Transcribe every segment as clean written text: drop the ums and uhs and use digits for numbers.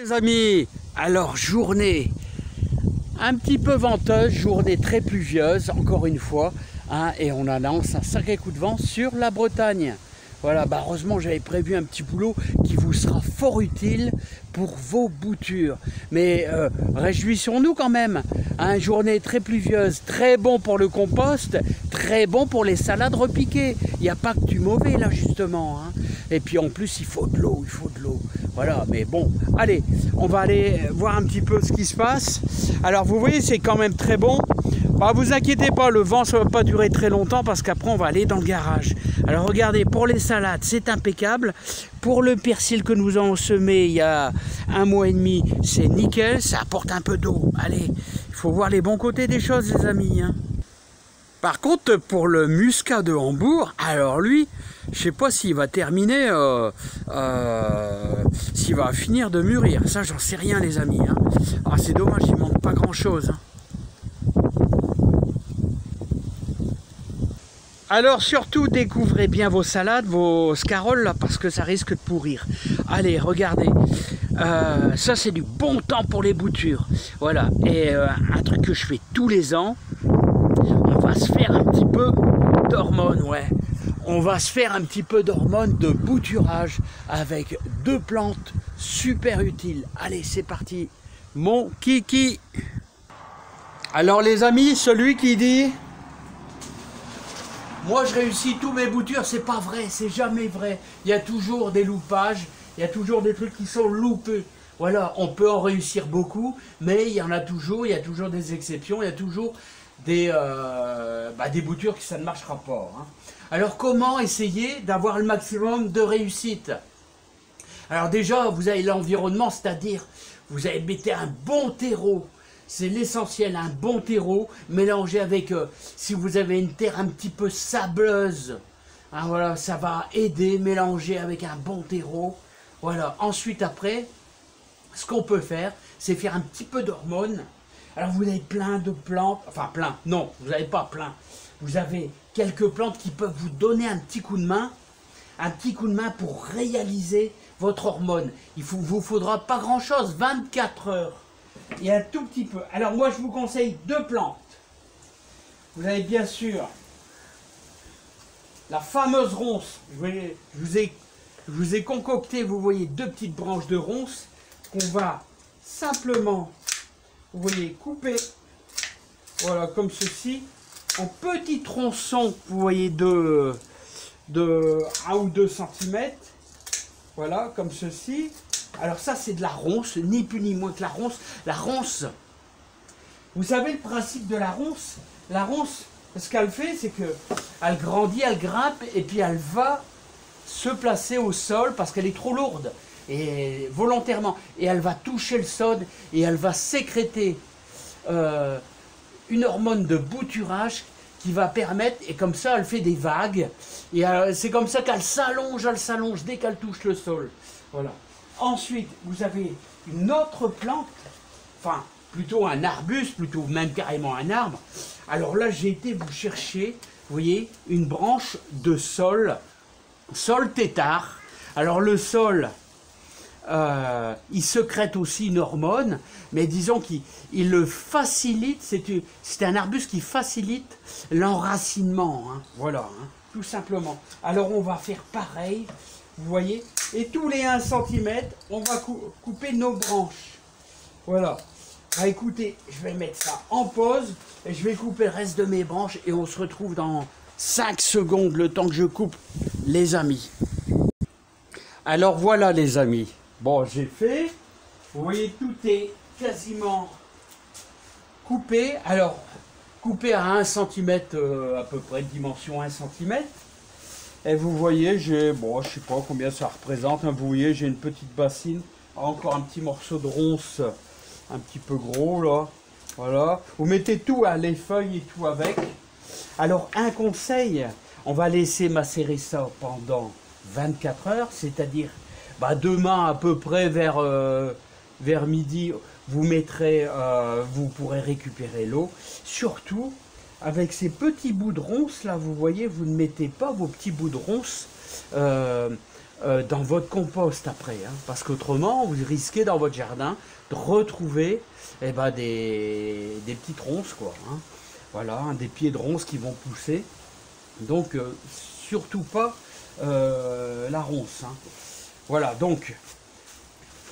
Les amis, alors journée un petit peu venteuse, journée très pluvieuse, encore une fois, hein, et on annonce un sacré coup de vent sur la Bretagne. Voilà, bah heureusement j'avais prévu un petit boulot qui vous sera fort utile pour vos boutures. Mais réjouissons-nous quand même, hein, journée très pluvieuse, très bon pour le compost, très bon pour les salades repiquées. Il n'y a pas que du mauvais là justement, hein. Et puis en plus il faut de l'eau, Voilà, mais bon, allez, on va aller voir un petit peu ce qui se passe. Alors vous voyez, c'est quand même très bon. Bah, vous inquiétez pas, le vent ça va pas durer très longtemps parce qu'après on va aller dans le garage. Alors regardez, pour les salades, c'est impeccable. Pour le persil que nous avons semé il y a 1 mois et demi, c'est nickel, ça apporte un peu d'eau. Allez, il faut voir les bons côtés des choses, les amis, hein. Par contre, pour le muscat de Hambourg, alors lui, je sais pas s'il va terminer, s'il va finir de mûrir. Ça, j'en sais rien, les amis, hein. Ah, c'est dommage, il manque pas grand-chose, hein. Alors surtout découvrez bien vos salades, vos scaroles là, parce que ça risque de pourrir. Allez, regardez, ça c'est du bon temps pour les boutures. Voilà, et un truc que je fais tous les ans, on va se faire un petit peu d'hormones, ouais. On va se faire un petit peu d'hormones de bouturage avec 2 plantes super utiles. Allez, c'est parti, mon kiki. Alors les amis, celui qui dit moi je réussis tous mes boutures, c'est pas vrai, c'est jamais vrai. Il y a toujours des loupages, il y a toujours des trucs qui sont loupés. Voilà, on peut en réussir beaucoup, mais il y en a toujours, il y a toujours des exceptions, il y a toujours des boutures qui ça ne marchera pas, hein. Alors comment essayer d'avoir le maximum de réussite? Alors déjà, vous avez l'environnement, c'est-à-dire vous allez mettre un bon terreau. C'est l'essentiel, un bon terreau mélangé avec, si vous avez une terre un petit peu sableuse, hein, voilà, ça va aider, mélanger avec un bon terreau. Voilà. Ensuite, après, ce qu'on peut faire, c'est faire un petit peu d'hormones. Alors, vous avez plein de plantes, enfin plein, non, vous n'avez pas plein. Vous avez quelques plantes qui peuvent vous donner un petit coup de main pour réaliser votre hormone. Il vous faudra pas grand-chose, 24 heures. Et un tout petit peu. Alors moi je vous conseille 2 plantes. Vous avez bien sûr la fameuse ronce. Je vous ai concocté, vous voyez, 2 petites branches de ronce qu'on va simplement, vous voyez, couper, voilà, comme ceci, en petits tronçons, vous voyez, de 1 ou 2 cm. Voilà, comme ceci. Alors ça, c'est de la ronce, ni plus ni moins que la ronce. La ronce, vous savez le principe de la ronce? La ronce, ce qu'elle fait, c'est qu'elle grandit, elle grimpe, et puis elle va se placer au sol parce qu'elle est trop lourde, et volontairement. Et elle va toucher le sol, et elle va sécréter une hormone de bouturage qui va permettre, et comme ça, elle fait des vagues. Et c'est comme ça qu'elle s'allonge dès qu'elle touche le sol. Voilà. Ensuite, vous avez une autre plante, enfin, plutôt un arbuste, plutôt même carrément un arbre. Alors là, j'ai été vous chercher, vous voyez, une branche de sol tétard. Alors le sol, il sécrète aussi une hormone, mais disons qu'il le facilite, c'est un arbuste qui facilite l'enracinement, hein, voilà, hein, tout simplement. Alors on va faire pareil. Vous voyez, et tous les 1 cm, on va couper nos branches. Voilà. Ah, écoutez, je vais mettre ça en pause et je vais couper le reste de mes branches et on se retrouve dans 5 secondes, le temps que je coupe, les amis. Alors voilà, les amis. Bon, j'ai fait. Vous voyez, tout est quasiment coupé. Alors, coupé à 1 cm, à peu près de dimension 1 cm. Et vous voyez, j'ai, bon, je sais pas combien ça représente, hein, vous voyez, j'ai une petite bassine, encore un petit morceau de ronce, un petit peu gros, là, voilà. Vous mettez tout, hein, les feuilles et tout avec. Alors, un conseil, on va laisser macérer ça pendant 24 heures, c'est-à-dire, demain, à peu près vers midi, vous mettrez, vous pourrez récupérer l'eau. Surtout, avec ces petits bouts de ronce, là, vous voyez, vous ne mettez pas vos petits bouts de ronce dans votre compost après, hein, parce qu'autrement vous risquez dans votre jardin de retrouver eh ben, des petites ronces, quoi, hein. Voilà, hein, des pieds de ronces qui vont pousser. Donc surtout pas la ronce, hein. Voilà, donc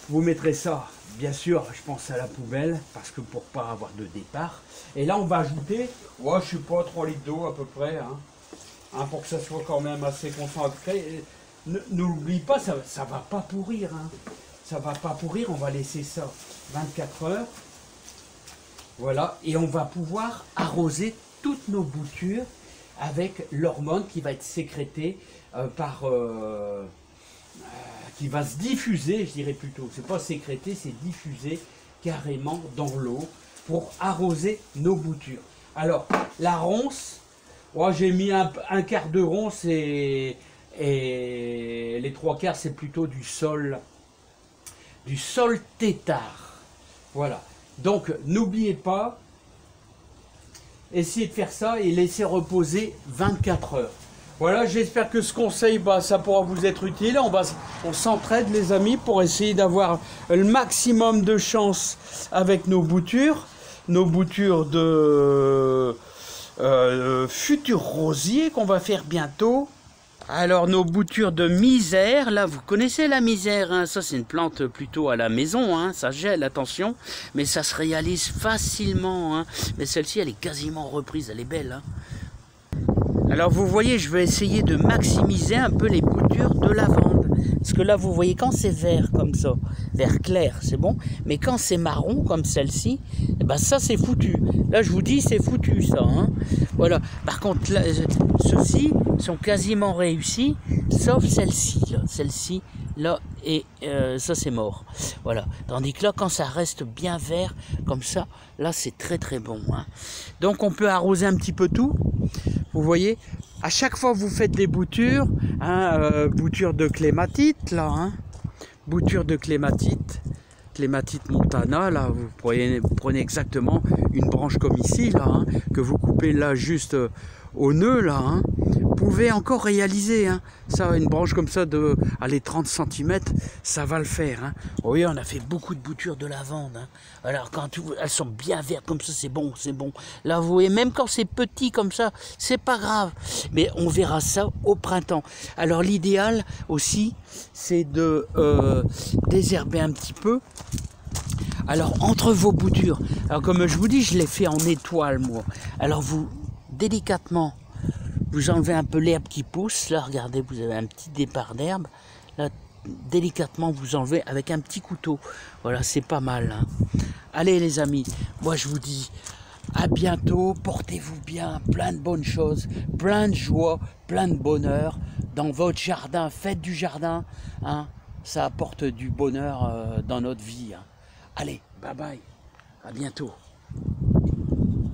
vous mettrez ça, bien sûr, je pense à la poubelle, parce que pour pas avoir de départ. Et là, on va ajouter, ouais, je sais pas, 3 litres d'eau à peu près, hein, hein, pour que ça soit quand même assez concentré. N'oublie pas, ça va pas pourrir, hein. Ça va pas pourrir, on va laisser ça 24 heures. Voilà, et on va pouvoir arroser toutes nos boutures avec l'hormone qui va être sécrétée qui va se diffuser, je dirais plutôt. C'est pas sécréter, c'est diffuser carrément dans l'eau pour arroser nos boutures. Alors, la ronce, oh, j'ai mis un quart de ronce et les 3/4 c'est plutôt du sol tétard. Voilà. Donc, n'oubliez pas, essayez de faire ça et laissez reposer 24 heures. Voilà, j'espère que ce conseil, ça pourra vous être utile. On s'entraide, les amis, pour essayer d'avoir le maximum de chance avec nos boutures de futurs rosiers qu'on va faire bientôt. Alors, nos boutures de misère, là, vous connaissez la misère, hein, ça c'est une plante plutôt à la maison, hein, ça gèle, attention, mais ça se réalise facilement, hein. Mais celle-ci, elle est quasiment reprise, elle est belle, hein. Alors vous voyez, je vais essayer de maximiser un peu les boutures de lavande. Parce que là, vous voyez, quand c'est vert comme ça, vert clair, c'est bon. Mais quand c'est marron comme celle-ci, eh ben ça c'est foutu. Là, je vous dis, c'est foutu ça, hein. Voilà. Par contre, là, ceux-ci sont quasiment réussis, sauf celle-ci. Celle-ci, là, et ça c'est mort. Voilà. Tandis que là, quand ça reste bien vert comme ça, là c'est très très bon, hein. Donc on peut arroser un petit peu tout. Vous voyez, à chaque fois que vous faites des boutures, hein, bouture de clématite, là, hein, bouture de clématite montana, là, vous prenez exactement une branche comme ici, là, hein, que vous coupez là juste au nœud, là, hein. Vous pouvez encore réaliser, hein, ça, une branche comme ça de, allez, 30 cm, ça va le faire, hein. Vous voyez, on a fait beaucoup de boutures de lavande, hein. Alors, quand elles sont bien vertes comme ça, c'est bon, c'est bon. Là, vous voyez, même quand c'est petit comme ça, c'est pas grave. Mais on verra ça au printemps. Alors, l'idéal aussi, c'est de désherber un petit peu. Alors, entre vos boutures, alors comme je vous dis, je l'ai fait en étoile, moi. Alors, vous, délicatement, vous enlevez un peu l'herbe qui pousse. Là, regardez, vous avez un petit départ d'herbe. Là, délicatement, vous enlevez avec un petit couteau. Voilà, c'est pas mal, hein. Allez, les amis, moi, je vous dis à bientôt. Portez-vous bien, plein de bonnes choses, plein de joie, plein de bonheur dans votre jardin. Faites du jardin, hein. Ça apporte du bonheur dans notre vie, hein. Allez, bye bye, à bientôt.